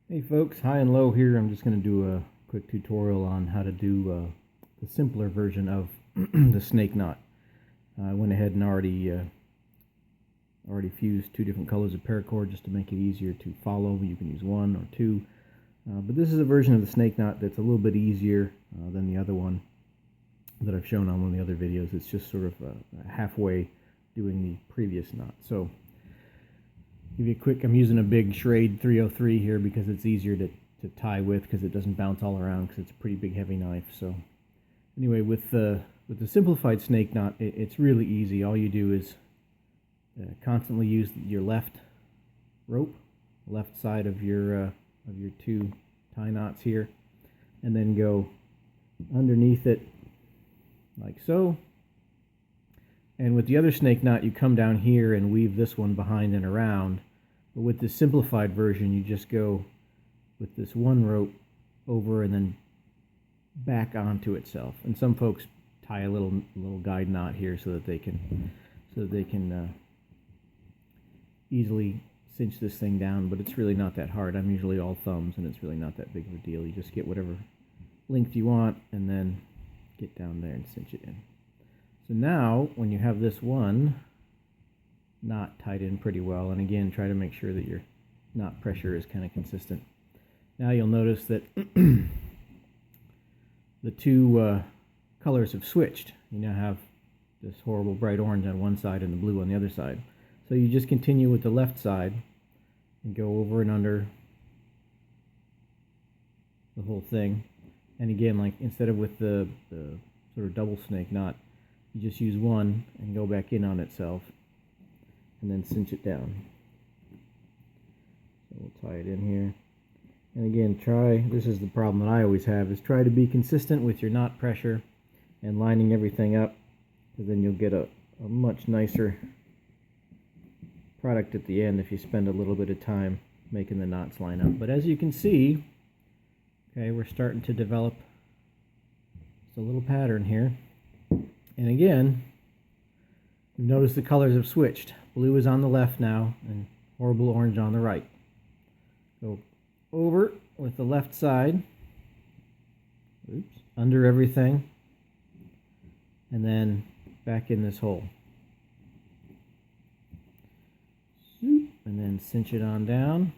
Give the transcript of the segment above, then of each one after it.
Hey folks, high and low here. I'm just going to do a quick tutorial on how to do the simpler version of the snake knot. I went ahead and already fused two different colors of paracord just to make it easier to follow. You can use one or two, but this is a version of the snake knot that's a little bit easier than the other one that I've shown on one of the other videos. It's just sort of halfway doing the previous knot. So give you a quick, I'm using a big Schrade 303 here because it's easier to tie with because it doesn't bounce all around because it's a pretty big heavy knife. So anyway, with the simplified snake knot, it's really easy. All you do is constantly use your left rope, left side of your two tie knots here, and then go underneath it like so. And with the other snake knot, you come down here and weave this one behind and around. But with the simplified version, you just go with this one rope over and then back onto itself. And some folks tie a little guide knot here so that they can easily cinch this thing down. But it's really not that hard. I'm usually all thumbs, and it's really not that big of a deal. You just get whatever length you want, and then get down there and cinch it in. So now, when you have this one knot tied in pretty well, and again, try to make sure that your knot pressure is kind of consistent. Now you'll notice that the two colors have switched. You now have this horrible bright orange on one side and the blue on the other side. So you just continue with the left side and go over and under the whole thing. And again, like instead of with the sort of double snake knot, you just use one and go back in on itself and then cinch it down. So we'll tie it in here. And again, this is the problem that I always have, is try to be consistent with your knot pressure and lining everything up, because then you'll get a much nicer product at the end if you spend a little bit of time making the knots line up. But as you can see, okay, we're starting to develop just a little pattern here. And again, you've noticed the colors have switched. Blue is on the left now, and horrible orange on the right. Go over with the left side, oops, under everything, and then back in this hole. And then cinch it on down.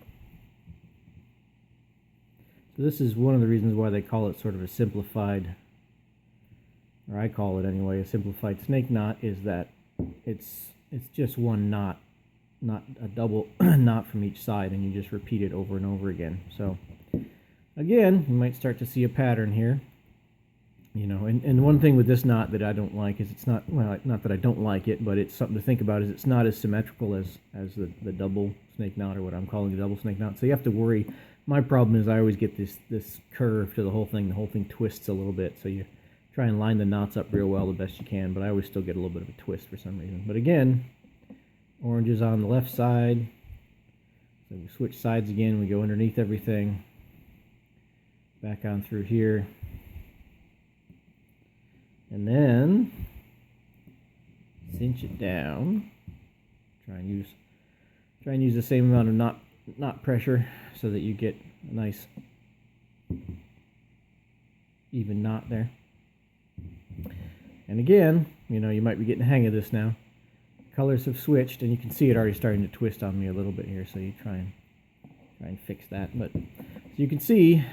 So this is one of the reasons why they call it sort of a simplified, or I call it anyway, a simplified snake knot, is that it's just one knot, not a double knot from each side, and you just repeat it over and over again. So again, you might start to see a pattern here. You know, and one thing with this knot that I don't like is it's not, well, not that I don't like it, but it's something to think about, is it's not as symmetrical as the double snake knot, or what I'm calling the double snake knot. So you have to worry. My problem is I always get this curve to the whole thing. The whole thing twists a little bit, so you try and line the knots up real well the best you can, but I always still get a little bit of a twist for some reason. But again, orange is on the left side, so we switch sides again. We go underneath everything, back on through here, and then cinch it down. Try and use the same amount of knot pressure so that you get a nice even knot there. And again, you know, you might be getting the hang of this now. Colors have switched, and you can see it already starting to twist on me a little bit here, so you try and fix that. But as you can see,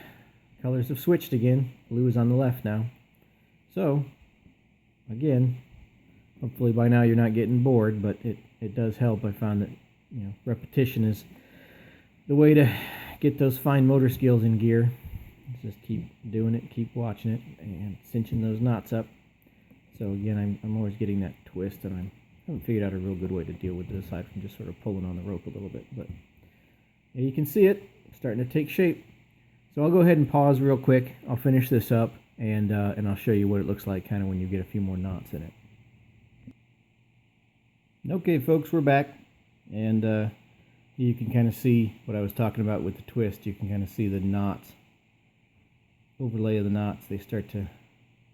colors have switched again. Blue is on the left now. So again, hopefully by now you're not getting bored, but it does help. I found that, you know, repetition is the way to get those fine motor skills in gear. Just keep doing it, keep watching it, and cinching those knots up. So again, I'm always getting that twist, and I haven't figured out a real good way to deal with this aside from just sort of pulling on the rope a little bit. But yeah, you can see it starting to take shape. So I'll go ahead and pause real quick. I'll finish this up, and I'll show you what it looks like kind of when you get a few more knots in it. Okay, folks, we're back, and you can kind of see what I was talking about with the twist. You can kind of see the knots, overlay of the knots. They start to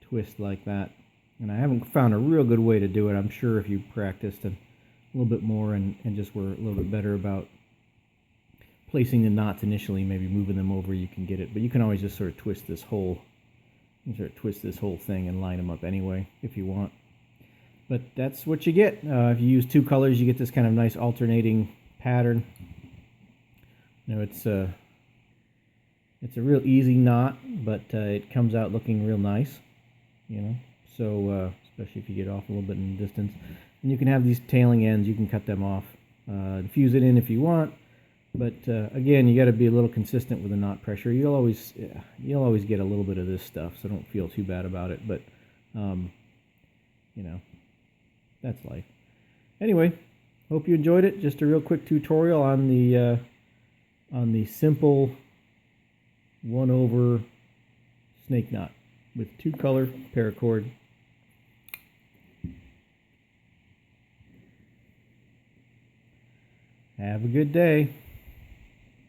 twist like that. And I haven't found a real good way to do it. I'm sure if you practiced a little bit more and just were a little bit better about placing the knots initially, maybe moving them over, you can get it. But you can always just sort of twist this whole thing and line them up anyway if you want. But that's what you get. If you use two colors, you get this kind of nice alternating pattern. You know, it's a real easy knot, but it comes out looking real nice. You know, so especially if you get off a little bit in the distance. And you can have these tailing ends. You can cut them off, fuse it in if you want. But again, you got to be a little consistent with the knot pressure. You'll always get a little bit of this stuff, so don't feel too bad about it. But you know, that's life. Anyway, hope you enjoyed it. Just a real quick tutorial on the simple 1/over snake knot with 2-color paracord. Have a good day.